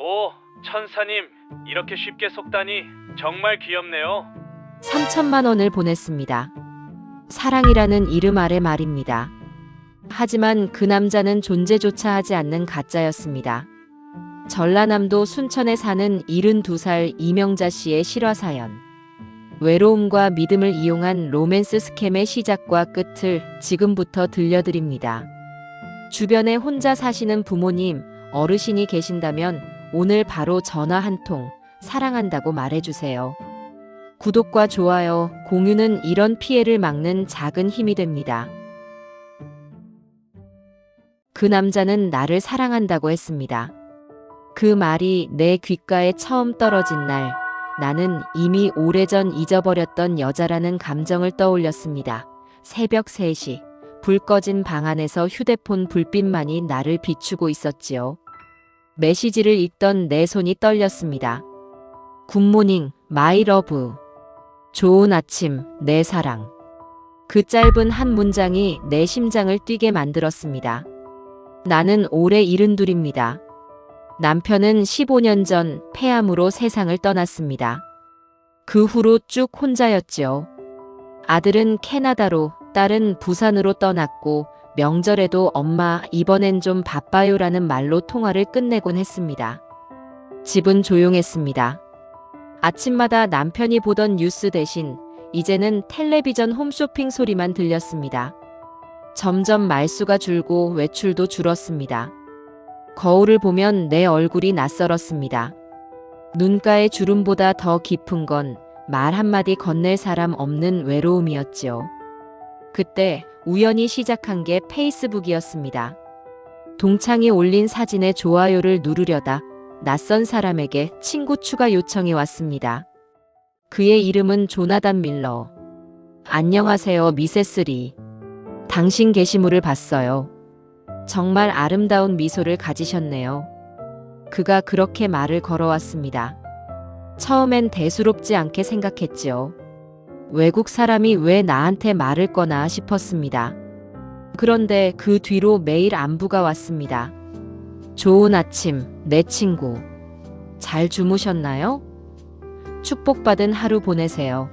오, 천사님, 이렇게 쉽게 속다니 정말 귀엽네요. 3천만 원을 보냈습니다. 사랑이라는 이름 아래 말입니다. 하지만 그 남자는 존재조차 하지 않는 가짜였습니다. 전라남도 순천에 사는 72살 이명자 씨의 실화 사연. 외로움과 믿음을 이용한 로맨스 스캠의 시작과 끝을 지금부터 들려드립니다. 주변에 혼자 사시는 부모님, 어르신이 계신다면 오늘 바로 전화 한 통 사랑한다고 말해주세요. 구독과 좋아요, 공유는 이런 피해를 막는 작은 힘이 됩니다. 그 남자는 나를 사랑한다고 했습니다. 그 말이 내 귓가에 처음 떨어진 날, 나는 이미 오래전 잊어버렸던 여자라는 감정을 떠올렸습니다. 새벽 3시, 불 꺼진 방 안에서 휴대폰 불빛만이 나를 비추고 있었지요. 메시지를 읽던 내 손이 떨렸습니다. 굿모닝, 마이 러브. 좋은 아침, 내 사랑. 그 짧은 한 문장이 내 심장을 뛰게 만들었습니다. 나는 올해 72입니다. 남편은 15년 전 폐암으로 세상을 떠났습니다. 그 후로 쭉 혼자였지요. 아들은 캐나다로, 딸은 부산으로 떠났고 명절에도 엄마 이번엔 좀 바빠요라는 말로 통화를 끝내곤 했습니다. 집은 조용했습니다. 아침마다 남편이 보던 뉴스 대신 이제는 텔레비전 홈쇼핑 소리만 들렸습니다. 점점 말수가 줄고 외출도 줄었습니다. 거울을 보면 내 얼굴이 낯설었습니다. 눈가의 주름보다 더 깊은 건 말 한마디 건넬 사람 없는 외로움이었지요. 그때 우연히 시작한 게 페이스북이었습니다. 동창이 올린 사진에 좋아요를 누르려다 낯선 사람에게 친구 추가 요청이 왔습니다. 그의 이름은 조나단 밀러. 안녕하세요, 미세스 리. 당신 게시물을 봤어요. 정말 아름다운 미소를 가지셨네요. 그가 그렇게 말을 걸어왔습니다. 처음엔 대수롭지 않게 생각했지요. 외국 사람이 왜 나한테 말을 거나 싶었습니다. 그런데 그 뒤로 매일 안부가 왔습니다. 좋은 아침, 내 친구. 잘 주무셨나요? 축복받은 하루 보내세요.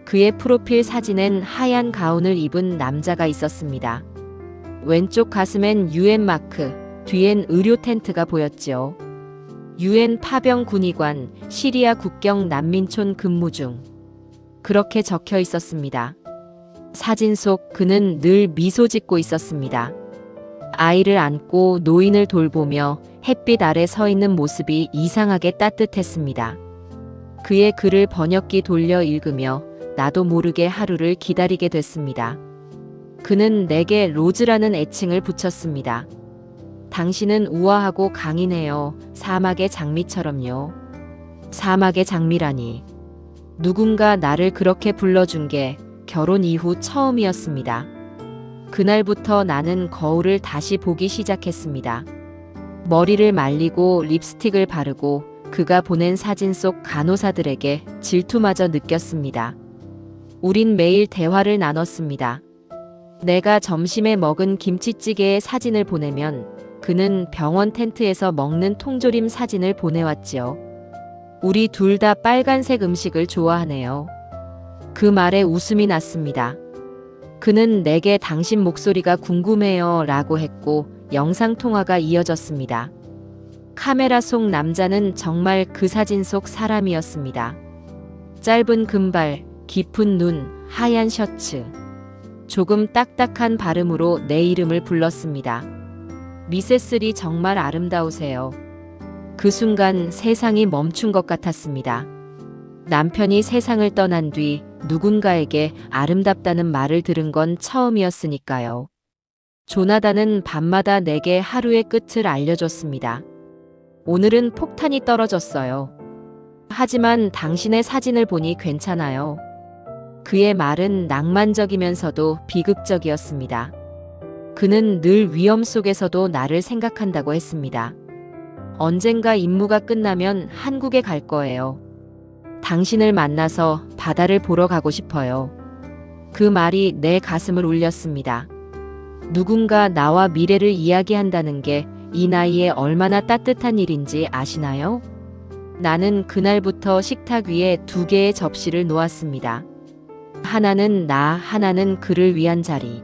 그의 프로필 사진엔 하얀 가운을 입은 남자가 있었습니다. 왼쪽 가슴엔 UN 마크, 뒤엔 의료 텐트가 보였지요. UN 파병 군의관, 시리아 국경 난민촌 근무 중. 그렇게 적혀 있었습니다. 사진 속 그는 늘 미소 짓고 있었습니다. 아이를 안고 노인을 돌보며 햇빛 아래 서 있는 모습이 이상하게 따뜻했습니다. 그의 글을 번역기 돌려 읽으며 나도 모르게 하루를 기다리게 됐습니다. 그는 내게 로즈라는 애칭을 붙였습니다. 당신은 우아하고 강인해요. 사막의 장미처럼요. 사막의 장미라니. 누군가 나를 그렇게 불러준 게 결혼 이후 처음이었습니다. 그날부터 나는 거울을 다시 보기 시작했습니다. 머리를 말리고 립스틱을 바르고 그가 보낸 사진 속 간호사들에게 질투마저 느꼈습니다. 우린 매일 대화를 나눴습니다. 내가 점심에 먹은 김치찌개의 사진을 보내면 그는 병원 텐트에서 먹는 통조림 사진을 보내왔지요. 우리 둘 다 빨간색 음식을 좋아하네요. 그 말에 웃음이 났습니다. 그는 내게 당신 목소리가 궁금해요 라고 했고 영상통화가 이어졌습니다. 카메라 속 남자는 정말 그 사진 속 사람이었습니다. 짧은 금발, 깊은 눈, 하얀 셔츠. 조금 딱딱한 발음으로 내 이름을 불렀습니다. 미세스 리 정말 아름다우세요. 그 순간 세상이 멈춘 것 같았습니다. 남편이 세상을 떠난 뒤 누군가에게 아름답다는 말을 들은 건 처음이었으니까요. 조나단은 밤마다 내게 하루의 끝을 알려줬습니다. 오늘은 폭탄이 떨어졌어요. 하지만 당신의 사진을 보니 괜찮아요. 그의 말은 낭만적이면서도 비극적이었습니다. 그는 늘 위험 속에서도 나를 생각한다고 했습니다. 언젠가 임무가 끝나면 한국에 갈 거예요. 당신을 만나서 바다를 보러 가고 싶어요. 그 말이 내 가슴을 울렸습니다. 누군가 나와 미래를 이야기한다는 게 이 나이에 얼마나 따뜻한 일인지 아시나요? 나는 그날부터 식탁 위에 2개의 접시를 놓았습니다. 하나는 나, 하나는 그를 위한 자리.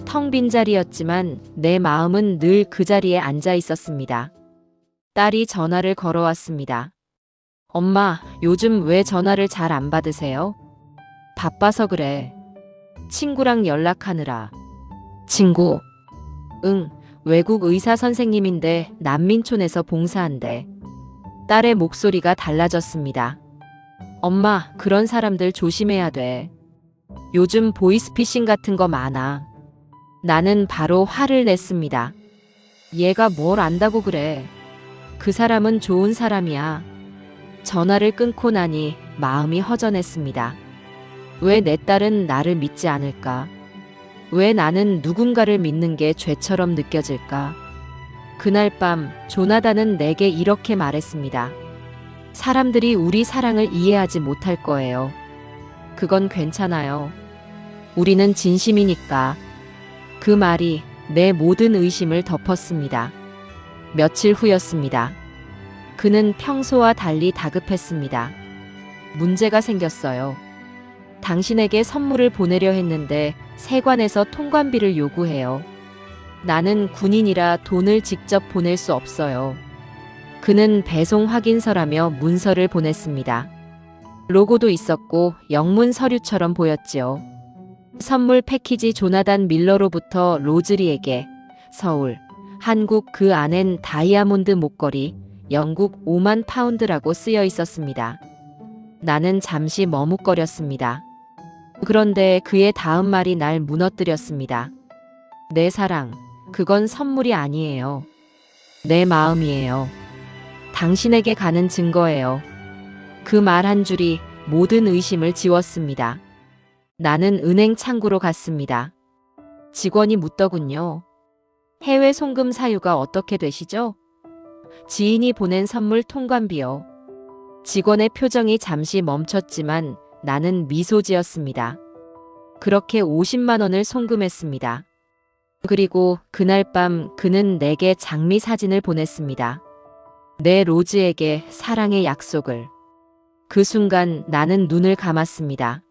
텅 빈 자리였지만 내 마음은 늘 그 자리에 앉아 있었습니다. 딸이 전화를 걸어왔습니다. 엄마, 요즘 왜 전화를 잘 안 받으세요? 바빠서 그래. 친구랑 연락하느라. 친구? 응, 외국 의사 선생님인데 난민촌에서 봉사한대. 딸의 목소리가 달라졌습니다. 엄마, 그런 사람들 조심해야 돼. 요즘 보이스피싱 같은 거 많아. 나는 바로 화를 냈습니다. 얘가 뭘 안다고 그래. 그 사람은 좋은 사람이야. 전화를 끊고 나니 마음이 허전했습니다. 왜 내 딸은 나를 믿지 않을까? 왜 나는 누군가를 믿는 게 죄처럼 느껴질까? 그날 밤 조나단은 내게 이렇게 말했습니다. 사람들이 우리 사랑을 이해하지 못할 거예요. 그건 괜찮아요. 우리는 진심이니까. 그 말이 내 모든 의심을 덮었습니다. 며칠 후였습니다. 그는 평소와 달리 다급했습니다. 문제가 생겼어요. 당신에게 선물을 보내려 했는데 세관에서 통관비를 요구해요. 나는 군인이라 돈을 직접 보낼 수 없어요. 그는 배송 확인서라며 문서를 보냈습니다. 로고도 있었고 영문 서류처럼 보였지요. 선물 패키지 조나단 밀러로부터 로즈리에게 서울, 한국 그 안엔 다이아몬드 목걸이, 영국 5만 파운드라고 쓰여 있었습니다. 나는 잠시 머뭇거렸습니다. 그런데 그의 다음 말이 날 무너뜨렸습니다. 내 사랑, 그건 선물이 아니에요. 내 마음이에요. 당신에게 가는 증거예요. 그 말 한 줄이 모든 의심을 지웠습니다. 나는 은행 창구로 갔습니다. 직원이 묻더군요. 해외 송금 사유가 어떻게 되시죠? 지인이 보낸 선물 통관비요. 직원의 표정이 잠시 멈췄지만 나는 미소 지었습니다. 그렇게 50만 원을 송금했습니다. 그리고 그날 밤 그는 내게 장미 사진을 보냈습니다. 내 로즈에게 사랑의 약속을. 그 순간 나는 눈을 감았습니다.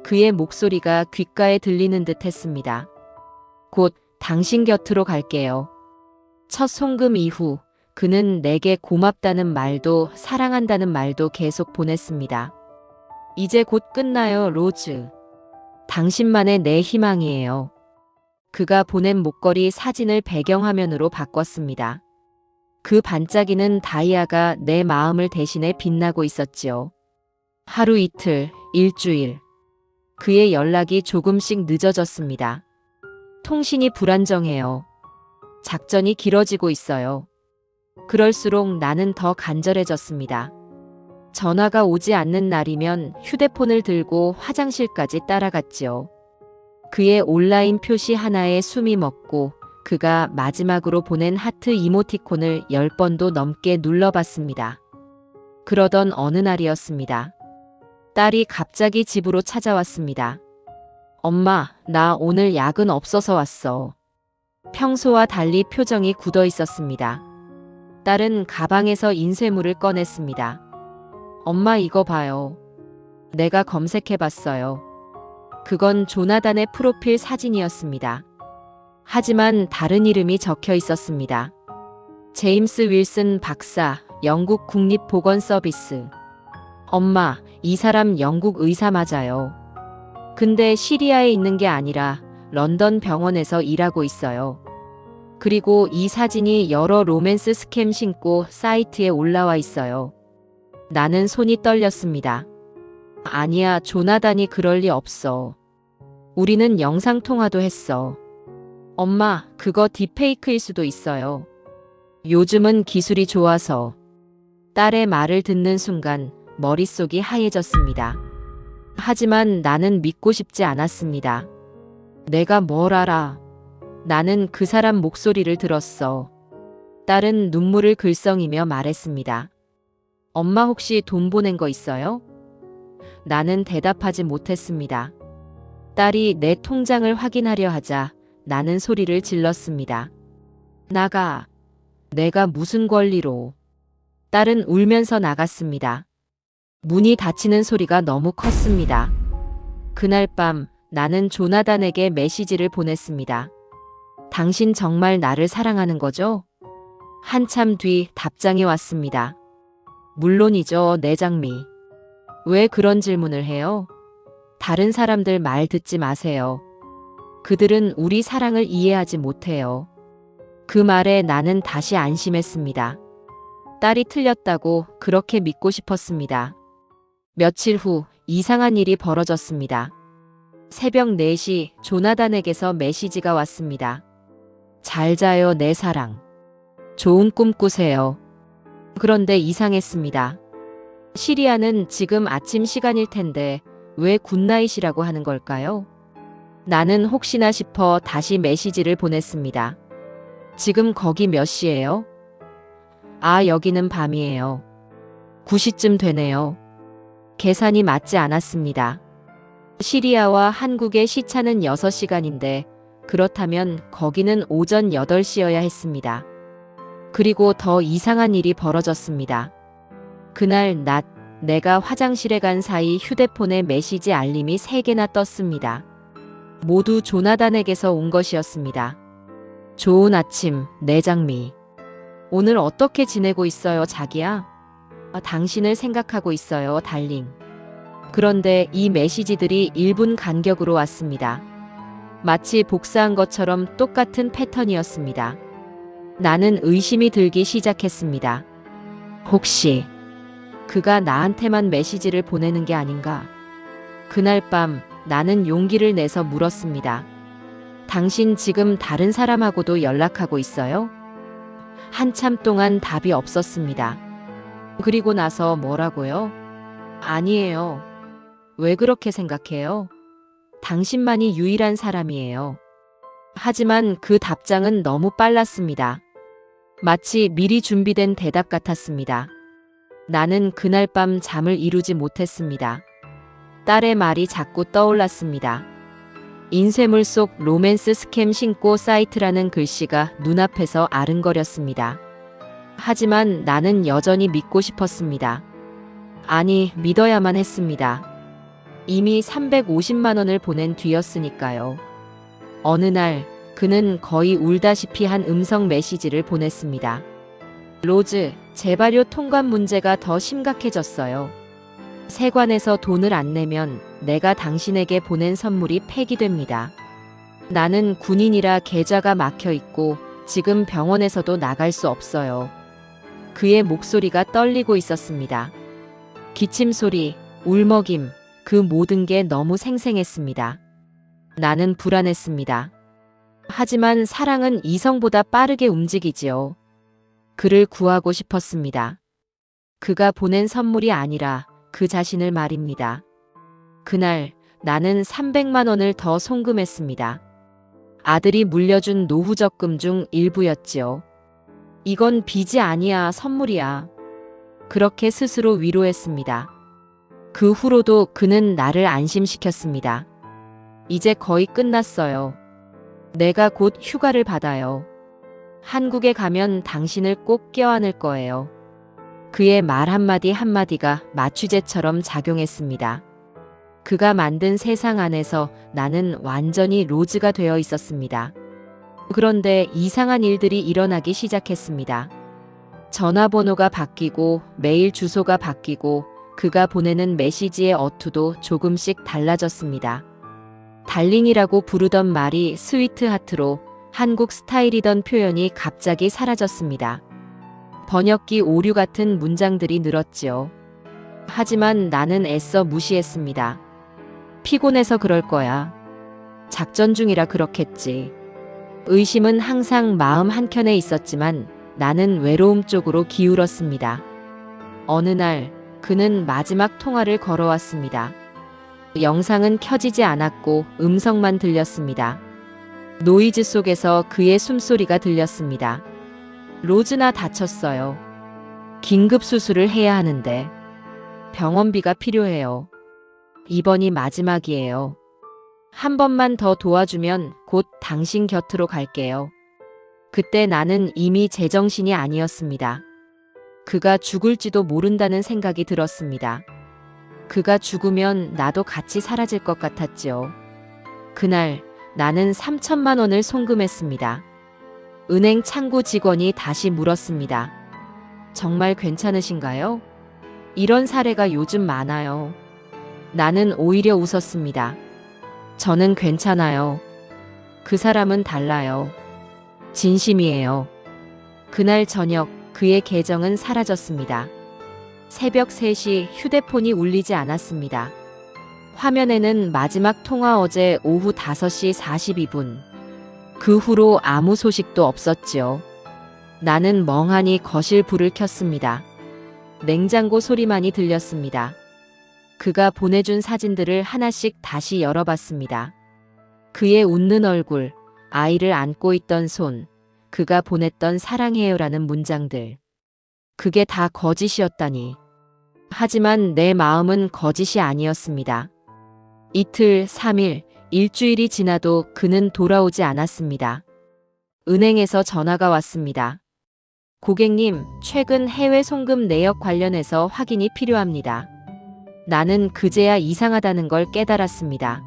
그의 목소리가 귓가에 들리는 듯 했습니다. 곧 당신 곁으로 갈게요. 첫 송금 이후 그는 내게 고맙다는 말도 사랑한다는 말도 계속 보냈습니다. 이제 곧 끝나요, 로즈. 당신만의 내 희망이에요. 그가 보낸 목걸이 사진을 배경화면으로 바꿨습니다. 그 반짝이는 다이아가 내 마음을 대신해 빛나고 있었지요. 하루 이틀, 일주일. 그의 연락이 조금씩 늦어졌습니다. 통신이 불안정해요. 작전이 길어지고 있어요. 그럴수록 나는 더 간절해졌습니다. 전화가 오지 않는 날이면 휴대폰을 들고 화장실까지 따라갔지요. 그의 온라인 표시 하나에 숨이 멎고 그가 마지막으로 보낸 하트 이모티콘을 10번도 넘게 눌러봤습니다. 그러던 어느 날이었습니다. 딸이 갑자기 집으로 찾아왔습니다. 엄마, 나 오늘 야근 없어서 왔어. 평소와 달리 표정이 굳어 있었습니다. 딸은 가방에서 인쇄물을 꺼냈습니다. 엄마 이거 봐요. 내가 검색해봤어요. 그건 조나단의 프로필 사진이었습니다. 하지만 다른 이름이 적혀 있었습니다. 제임스 윌슨 박사, 영국 국립보건서비스. 엄마, 이 사람 영국 의사 맞아요. 근데 시리아에 있는 게 아니라 런던 병원에서 일하고 있어요. 그리고 이 사진이 여러 로맨스 스캠 신고 사이트에 올라와 있어요. 나는 손이 떨렸습니다. 아니야, 조나단이 그럴 리 없어. 우리는 영상통화도 했어. 엄마, 그거 딥페이크일 수도 있어요. 요즘은 기술이 좋아서. 딸의 말을 듣는 순간 머릿속이 하얘졌습니다. 하지만 나는 믿고 싶지 않았습니다. 내가 뭘 알아. 나는 그 사람 목소리를 들었어. 딸은 눈물을 글썽이며 말했습니다. 엄마 혹시 돈 보낸 거 있어요? 나는 대답하지 못했습니다. 딸이 내 통장을 확인하려 하자 나는 소리를 질렀습니다. 나가. 내가 무슨 권리로. 딸은 울면서 나갔습니다. 문이 닫히는 소리가 너무 컸습니다. 그날 밤 나는 조나단에게 메시지를 보냈습니다. 당신 정말 나를 사랑하는 거죠? 한참 뒤 답장이 왔습니다. 물론이죠, 내장미. 왜 그런 질문을 해요? 다른 사람들 말 듣지 마세요. 그들은 우리 사랑을 이해하지 못해요. 그 말에 나는 다시 안심했습니다. 딸이 틀렸다고 그렇게 믿고 싶었습니다. 며칠 후 이상한 일이 벌어졌습니다. 새벽 4시 조나단에게서 메시지가 왔습니다. 잘 자요, 내 사랑. 좋은 꿈 꾸세요. 그런데 이상했습니다. 시리아는 지금 아침 시간일 텐데 왜 굿나잇이라고 하는 걸까요? 나는 혹시나 싶어 다시 메시지를 보냈습니다. 지금 거기 몇 시예요? 아, 여기는 밤이에요. 9시쯤 되네요. 계산이 맞지 않았습니다. 시리아와 한국의 시차는 6시간인데 그렇다면 거기는 오전 8시여야 했습니다. 그리고 더 이상한 일이 벌어졌습니다. 그날 낮 내가 화장실에 간 사이 휴대폰에 메시지 알림이 3개나 떴습니다. 모두 조나단에게서 온 것이었습니다. 좋은 아침, 내장미. 오늘 어떻게 지내고 있어요, 자기야? 당신을 생각하고 있어요, 달링. 그런데 이 메시지들이 1분 간격으로 왔습니다. 마치 복사한 것처럼 똑같은 패턴이었습니다. 나는 의심이 들기 시작했습니다. 혹시 그가 나한테만 메시지를 보내는 게 아닌가? 그날 밤 나는 용기를 내서 물었습니다. 당신 지금 다른 사람하고도 연락하고 있어요? 한참 동안 답이 없었습니다. 그리고 나서 뭐라고요? 아니에요. 왜 그렇게 생각해요? 당신만이 유일한 사람이에요. 하지만 그 답장은 너무 빨랐습니다. 마치 미리 준비된 대답 같았습니다. 나는 그날 밤 잠을 이루지 못했습니다. 딸의 말이 자꾸 떠올랐습니다. 인쇄물 속 로맨스 스캠 신고 사이트라는 글씨가 눈앞에서 아른거렸습니다. 하지만 나는 여전히 믿고 싶었습니다. 아니, 믿어야만 했습니다. 이미 350만 원을 보낸 뒤였으니까요. 어느 날 그는 거의 울다시피 한 음성 메시지를 보냈습니다. 로즈, 재발효 통관 문제가 더 심각해졌어요. 세관에서 돈을 안 내면 내가 당신에게 보낸 선물이 폐기됩니다. 나는 군인이라 계좌가 막혀 있고 지금 병원에서도 나갈 수 없어요. 그의 목소리가 떨리고 있었습니다. 기침 소리, 울먹임, 그 모든 게 너무 생생했습니다. 나는 불안했습니다. 하지만 사랑은 이성보다 빠르게 움직이지요. 그를 구하고 싶었습니다. 그가 보낸 선물이 아니라 그 자신을 말입니다. 그날 나는 300만 원을 더 송금했습니다. 아들이 물려준 노후 적금 중 일부였지요. 이건 빚이 아니야, 선물이야. 그렇게 스스로 위로했습니다. 그 후로도 그는 나를 안심시켰습니다. 이제 거의 끝났어요. 내가 곧 휴가를 받아요. 한국에 가면 당신을 꼭 껴안을 거예요. 그의 말 한마디 한마디가 마취제처럼 작용했습니다. 그가 만든 세상 안에서 나는 완전히 로즈가 되어 있었습니다. 그런데 이상한 일들이 일어나기 시작했습니다. 전화번호가 바뀌고 메일 주소가 바뀌고 그가 보내는 메시지의 어투도 조금씩 달라졌습니다. 달링이라고 부르던 말이 스위트하트로 한국 스타일이던 표현이 갑자기 사라졌습니다. 번역기 오류 같은 문장들이 늘었지요. 하지만 나는 애써 무시했습니다. 피곤해서 그럴 거야. 작전 중이라 그렇겠지. 의심은 항상 마음 한켠에 있었지만 나는 외로움 쪽으로 기울었습니다. 어느 날 그는 마지막 통화를 걸어왔습니다. 영상은 켜지지 않았고 음성만 들렸습니다. 노이즈 속에서 그의 숨소리가 들렸습니다. 로즈나 다쳤어요. 긴급 수술을 해야 하는데 병원비가 필요해요. 이번이 마지막이에요. 한 번만 더 도와주면 곧 당신 곁으로 갈게요. 그때 나는 이미 제정신이 아니었습니다. 그가 죽을지도 모른다는 생각이 들었습니다. 그가 죽으면 나도 같이 사라질 것 같았지요. 그날 나는 3천만 원을 송금했습니다. 은행 창구 직원이 다시 물었습니다. 정말 괜찮으신가요? 이런 사례가 요즘 많아요. 나는 오히려 웃었습니다. 저는 괜찮아요. 그 사람은 달라요. 진심이에요. 그날 저녁 그의 계정은 사라졌습니다. 새벽 3시 휴대폰이 울리지 않았습니다. 화면에는 마지막 통화 어제 오후 5시 42분. 그 후로 아무 소식도 없었지요. 나는 멍하니 거실 불을 켰습니다. 냉장고 소리만이 들렸습니다. 그가 보내준 사진들을 하나씩 다시 열어봤습니다. 그의 웃는 얼굴, 아이를 안고 있던 손, 그가 보냈던 사랑해요라는 문장들. 그게 다 거짓이었다니. 하지만 내 마음은 거짓이 아니었습니다. 이틀, 3일, 일주일이 지나도 그는 돌아오지 않았습니다. 은행에서 전화가 왔습니다. 고객님, 최근 해외 송금 내역 관련해서 확인이 필요합니다. 나는 그제야 이상하다는 걸 깨달았습니다.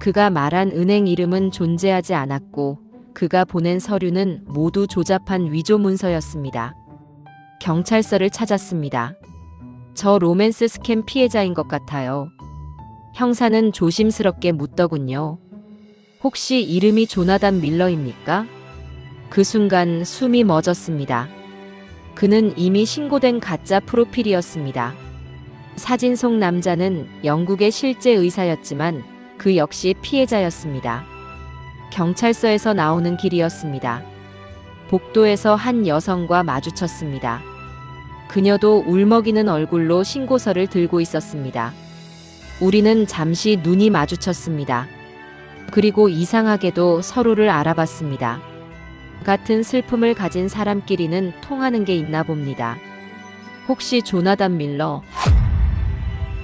그가 말한 은행 이름은 존재하지 않았고 그가 보낸 서류는 모두 조잡한 위조 문서였습니다. 경찰서를 찾았습니다. 저 로맨스 스캠 피해자인 것 같아요. 형사는 조심스럽게 묻더군요. 혹시 이름이 조나단 밀러입니까? 그 순간 숨이 멎었습니다. 그는 이미 신고된 가짜 프로필이었습니다. 사진 속 남자는 영국의 실제 의사였지만 그 역시 피해자였습니다. 경찰서에서 나오는 길이었습니다. 복도에서 한 여성과 마주쳤습니다. 그녀도 울먹이는 얼굴로 신고서를 들고 있었습니다. 우리는 잠시 눈이 마주쳤습니다. 그리고 이상하게도 서로를 알아봤습니다. 같은 슬픔을 가진 사람끼리는 통하는 게 있나 봅니다. 혹시 조나단 밀러?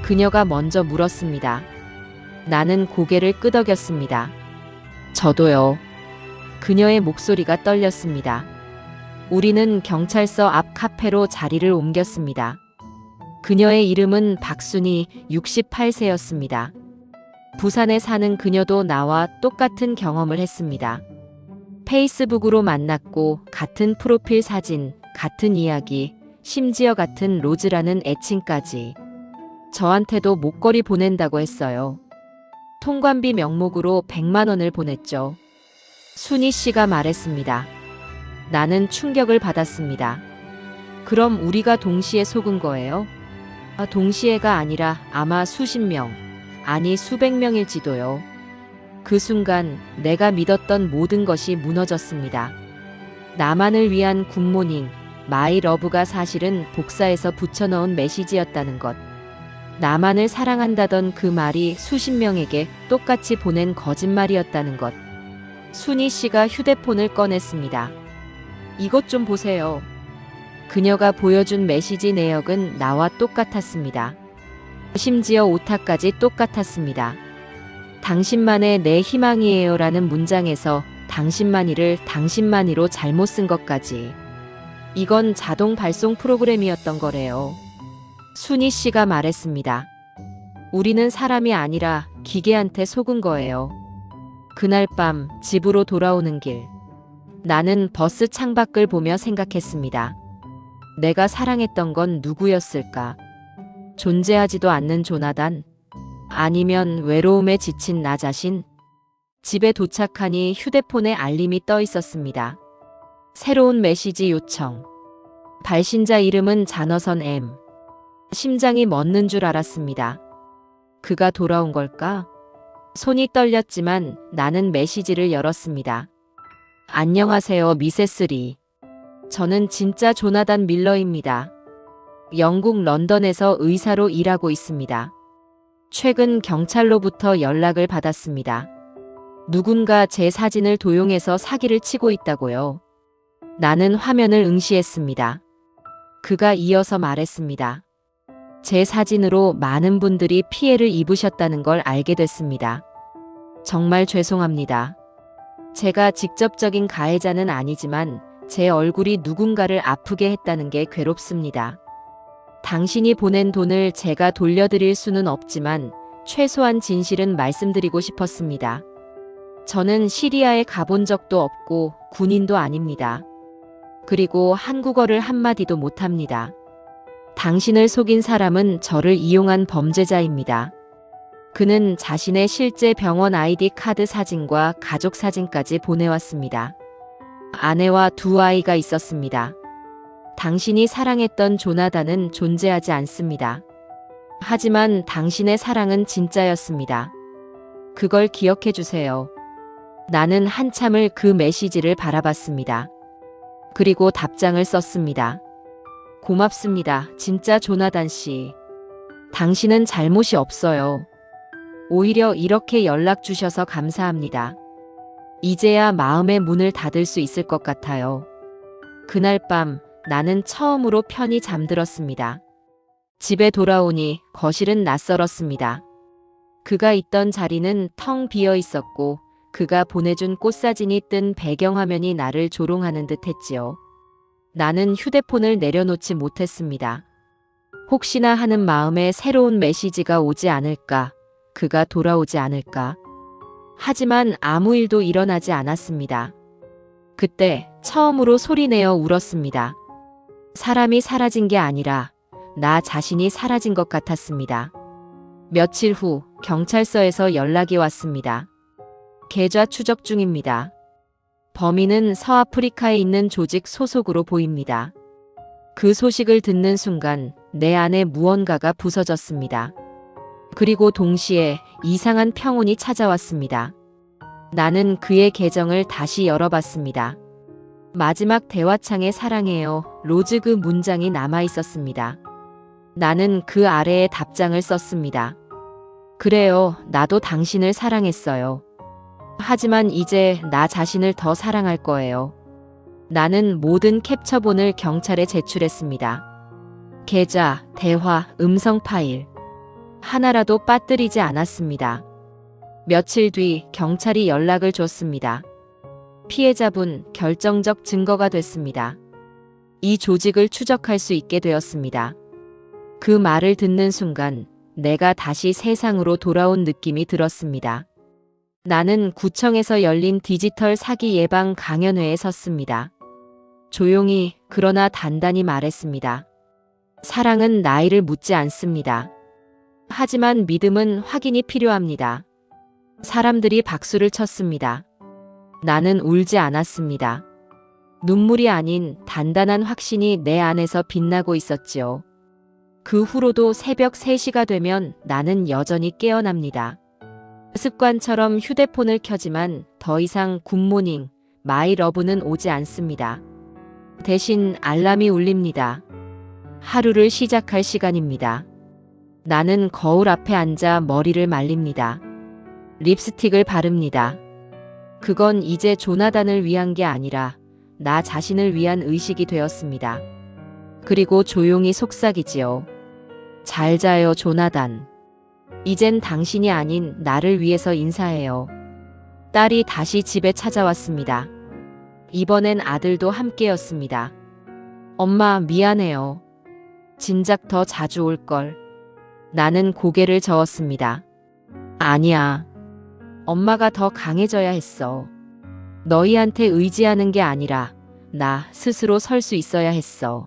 그녀가 먼저 물었습니다. 나는 고개를 끄덕였습니다. 저도요. 그녀의 목소리가 떨렸습니다. 우리는 경찰서 앞 카페로 자리를 옮겼습니다. 그녀의 이름은 박순희, 68세였습니다. 부산에 사는 그녀도 나와 똑같은 경험을 했습니다. 페이스북으로 만났고 같은 프로필 사진, 같은 이야기, 심지어 같은 로즈라는 애칭까지. 저한테도 목걸이 보낸다고 했어요. 통관비 명목으로 100만 원을 보냈죠. 순희 씨가 말했습니다. 나는 충격을 받았습니다. 그럼 우리가 동시에 속은 거예요? 동시에가 아니라 아마 수십 명, 아니 수백 명일지도요. 그 순간 내가 믿었던 모든 것이 무너졌습니다. 나만을 위한 굿모닝, 마이 러브가 사실은 복사해서 붙여넣은 메시지였다는 것. 나만을 사랑한다던 그 말이 수십 명에게 똑같이 보낸 거짓말이었다는 것. 순희 씨가 휴대폰을 꺼냈습니다. 이것 좀 보세요. 그녀가 보여준 메시지 내역은 나와 똑같았습니다. 심지어 오타까지 똑같았습니다. 당신만의 내 희망이에요 라는 문장에서 당신만이를 당신만이로 잘못 쓴 것까지. 이건 자동 발송 프로그램이었던 거래요. 순희 씨가 말했습니다. 우리는 사람이 아니라 기계한테 속은 거예요. 그날 밤 집으로 돌아오는 길. 나는 버스 창밖을 보며 생각했습니다. 내가 사랑했던 건 누구였을까? 존재하지도 않는 조나단? 아니면 외로움에 지친 나 자신? 집에 도착하니 휴대폰에 알림이 떠 있었습니다. 새로운 메시지 요청. 발신자 이름은 잔어선 M. 심장이 멎는 줄 알았습니다. 그가 돌아온 걸까? 손이 떨렸지만 나는 메시지를 열었습니다. 안녕하세요, 미세스 리. 저는 진짜 조나단 밀러입니다. 영국 런던에서 의사로 일하고 있습니다. 최근 경찰로부터 연락을 받았습니다. 누군가 제 사진을 도용해서 사기를 치고 있다고요. 나는 화면을 응시했습니다. 그가 이어서 말했습니다. 제 사진으로 많은 분들이 피해를 입으셨다는 걸 알게 됐습니다. 정말 죄송합니다. 제가 직접적인 가해자는 아니지만 제 얼굴이 누군가를 아프게 했다는 게 괴롭습니다. 당신이 보낸 돈을 제가 돌려드릴 수는 없지만 최소한 진실은 말씀드리고 싶었습니다. 저는 시리아에 가본 적도 없고 군인도 아닙니다. 그리고 한국어를 한마디도 못합니다. 당신을 속인 사람은 저를 이용한 범죄자입니다. 그는 자신의 실제 병원 아이디 카드 사진과 가족 사진까지 보내왔습니다. 아내와 두 아이가 있었습니다. 당신이 사랑했던 조나단은 존재하지 않습니다. 하지만 당신의 사랑은 진짜였습니다. 그걸 기억해 주세요. 나는 한참을 그 메시지를 바라봤습니다. 그리고 답장을 썼습니다. 고맙습니다. 진짜 조나단 씨. 당신은 잘못이 없어요. 오히려 이렇게 연락 주셔서 감사합니다. 이제야 마음의 문을 닫을 수 있을 것 같아요. 그날 밤 나는 처음으로 편히 잠들었습니다. 집에 돌아오니 거실은 낯설었습니다. 그가 있던 자리는 텅 비어 있었고 그가 보내준 꽃사진이 뜬 배경화면이 나를 조롱하는 듯 했지요. 나는 휴대폰을 내려놓지 못했습니다. 혹시나 하는 마음에 새로운 메시지가 오지 않을까, 그가 돌아오지 않을까. 하지만 아무 일도 일어나지 않았습니다. 그때 처음으로 소리내어 울었습니다. 사람이 사라진 게 아니라 나 자신이 사라진 것 같았습니다. 며칠 후 경찰서에서 연락이 왔습니다. 계좌 추적 중입니다. 범인은 서아프리카에 있는 조직 소속으로 보입니다. 그 소식을 듣는 순간 내 안에 무언가가 부서졌습니다. 그리고 동시에 이상한 평온이 찾아왔습니다. 나는 그의 계정을 다시 열어봤습니다. 마지막 대화창에 사랑해요, 로즈 그 문장이 남아 있었습니다. 나는 그 아래에 답장을 썼습니다. 그래요, 나도 당신을 사랑했어요. 하지만 이제 나 자신을 더 사랑할 거예요. 나는 모든 캡처본을 경찰에 제출했습니다. 계좌, 대화, 음성 파일. 하나라도 빠뜨리지 않았습니다. 며칠 뒤 경찰이 연락을 줬습니다. 피해자분, 결정적 증거가 됐습니다. 이 조직을 추적할 수 있게 되었습니다. 그 말을 듣는 순간 내가 다시 세상으로 돌아온 느낌이 들었습니다. 나는 구청에서 열린 디지털 사기 예방 강연회에 섰습니다. 조용히 그러나 단단히 말했습니다. 사랑은 나이를 묻지 않습니다. 하지만 믿음은 확인이 필요합니다. 사람들이 박수를 쳤습니다. 나는 울지 않았습니다. 눈물이 아닌 단단한 확신이 내 안에서 빛나고 있었지요. 그 후로도 새벽 3시가 되면 나는 여전히 깨어납니다. 습관처럼 휴대폰을 켜지만 더 이상 굿모닝, 마이 러브는 오지 않습니다. 대신 알람이 울립니다. 하루를 시작할 시간입니다. 나는 거울 앞에 앉아 머리를 말립니다. 립스틱을 바릅니다. 그건 이제 조나단을 위한 게 아니라 나 자신을 위한 의식이 되었습니다. 그리고 조용히 속삭이지요. 잘 자요, 조나단. 이젠 당신이 아닌 나를 위해서 인사해요. 딸이 다시 집에 찾아왔습니다. 이번엔 아들도 함께였습니다. 엄마, 미안해요. 진작 더 자주 올걸. 나는 고개를 저었습니다. 아니야. 엄마가 더 강해져야 했어. 너희한테 의지하는 게 아니라 나 스스로 설 수 있어야 했어.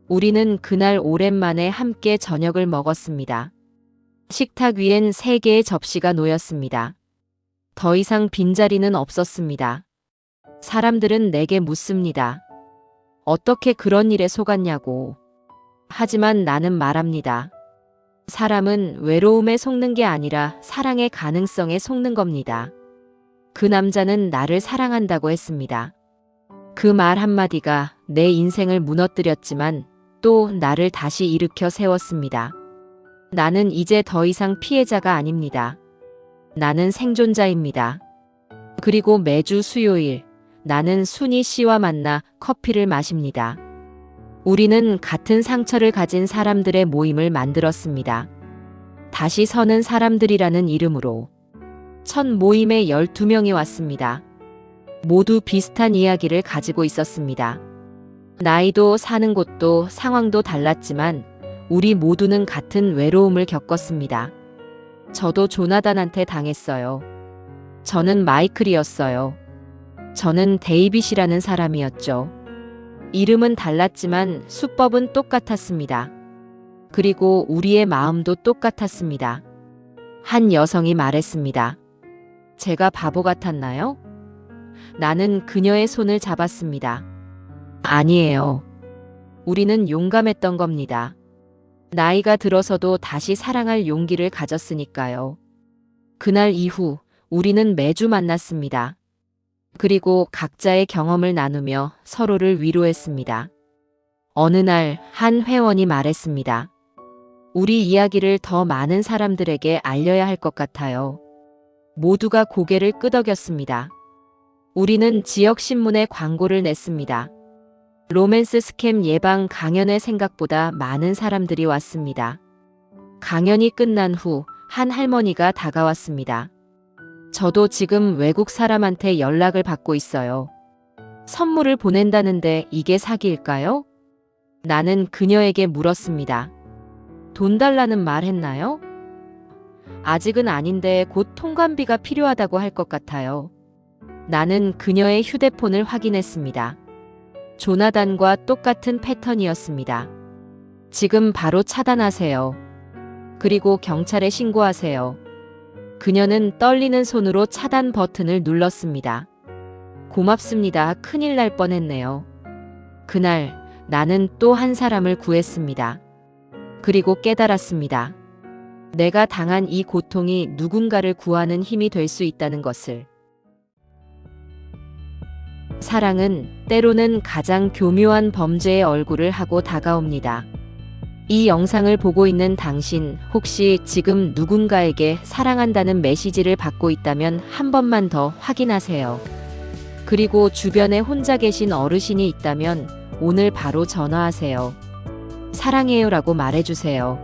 우리는 그날 오랜만에 함께 저녁을 먹었습니다. 식탁 위엔 3개의 접시가 놓였습니다. 더 이상 빈자리는 없었습니다. 사람들은 내게 묻습니다. 어떻게 그런 일에 속았냐고. 하지만 나는 말합니다. 사람은 외로움에 속는 게 아니라 사랑의 가능성에 속는 겁니다. 그 남자는 나를 사랑한다고 했습니다. 그 말 한마디가 내 인생을 무너뜨렸지만 또 나를 다시 일으켜 세웠습니다. 나는 이제 더 이상 피해자가 아닙니다. 나는 생존자입니다. 그리고 매주 수요일 나는 순희 씨와 만나 커피를 마십니다. 우리는 같은 상처를 가진 사람들의 모임을 만들었습니다. 다시 서는 사람들이라는 이름으로. 첫 모임에 12명이 왔습니다. 모두 비슷한 이야기를 가지고 있었습니다. 나이도 사는 곳도 상황도 달랐지만 우리 모두는 같은 외로움을 겪었습니다. 저도 조나단한테 당했어요. 저는 마이클이었어요. 저는 데이빗이라는 사람이었죠. 이름은 달랐지만 수법은 똑같았습니다. 그리고 우리의 마음도 똑같았습니다. 한 여성이 말했습니다. 제가 바보 같았나요? 나는 그녀의 손을 잡았습니다. 아니에요. 우리는 용감했던 겁니다. 나이가 들어서도 다시 사랑할 용기를 가졌으니까요. 그날 이후 우리는 매주 만났습니다. 그리고 각자의 경험을 나누며 서로를 위로했습니다. 어느 날 한 회원이 말했습니다. 우리 이야기를 더 많은 사람들에게 알려야 할 것 같아요. 모두가 고개를 끄덕였습니다. 우리는 지역 신문에 광고를 냈습니다. 로맨스 스캠 예방 강연에 생각보다 많은 사람들이 왔습니다. 강연이 끝난 후 한 할머니가 다가왔습니다. 저도 지금 외국 사람한테 연락을 받고 있어요. 선물을 보낸다는데 이게 사기일까요? 나는 그녀에게 물었습니다. 돈 달라는 말 했나요? 아직은 아닌데 곧 통관비가 필요하다고 할 것 같아요. 나는 그녀의 휴대폰을 확인했습니다. 조나단과 똑같은 패턴이었습니다. 지금 바로 차단하세요. 그리고 경찰에 신고하세요. 그녀는 떨리는 손으로 차단 버튼을 눌렀습니다. 고맙습니다. 큰일 날 뻔했네요. 그날 나는 또 한 사람을 구했습니다. 그리고 깨달았습니다. 내가 당한 이 고통이 누군가를 구하는 힘이 될 수 있다는 것을. 사랑은 때로는 가장 교묘한 범죄의 얼굴을 하고 다가옵니다. 이 영상을 보고 있는 당신, 혹시 지금 누군가에게 사랑한다는 메시지를 받고 있다면 한 번만 더 확인하세요. 그리고 주변에 혼자 계신 어르신이 있다면 오늘 바로 전화하세요. 사랑해요라고 말해주세요.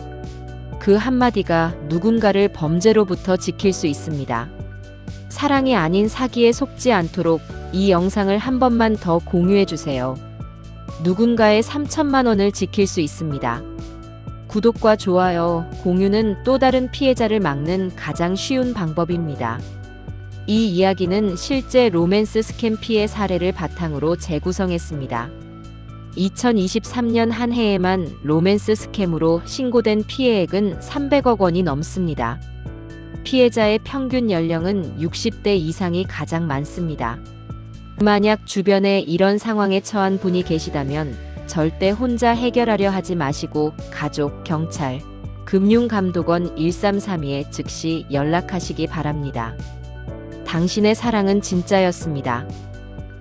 그 한마디가 누군가를 범죄로부터 지킬 수 있습니다. 사랑이 아닌 사기에 속지 않도록 이 영상을 한 번만 더 공유해주세요. 누군가의 3천만 원을 지킬 수 있습니다. 구독과 좋아요, 공유는 또 다른 피해자를 막는 가장 쉬운 방법입니다. 이 이야기는 실제 로맨스 스캠 피해 사례를 바탕으로 재구성했습니다. 2023년 한 해에만 로맨스 스캠으로 신고된 피해액은 300억 원이 넘습니다. 피해자의 평균 연령은 60대 이상이 가장 많습니다. 만약 주변에 이런 상황에 처한 분이 계시다면 절대 혼자 해결하려 하지 마시고 가족, 경찰, 금융감독원 1332에 즉시 연락하시기 바랍니다. 당신의 사랑은 진짜였습니다.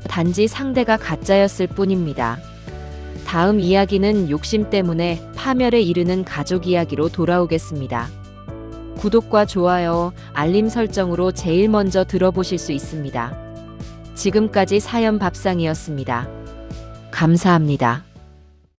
단지 상대가 가짜였을 뿐입니다. 다음 이야기는 욕심 때문에 파멸에 이르는 가족 이야기로 돌아오겠습니다. 구독과 좋아요, 알림 설정으로 제일 먼저 들어보실 수 있습니다. 지금까지 사연밥상이었습니다. 감사합니다.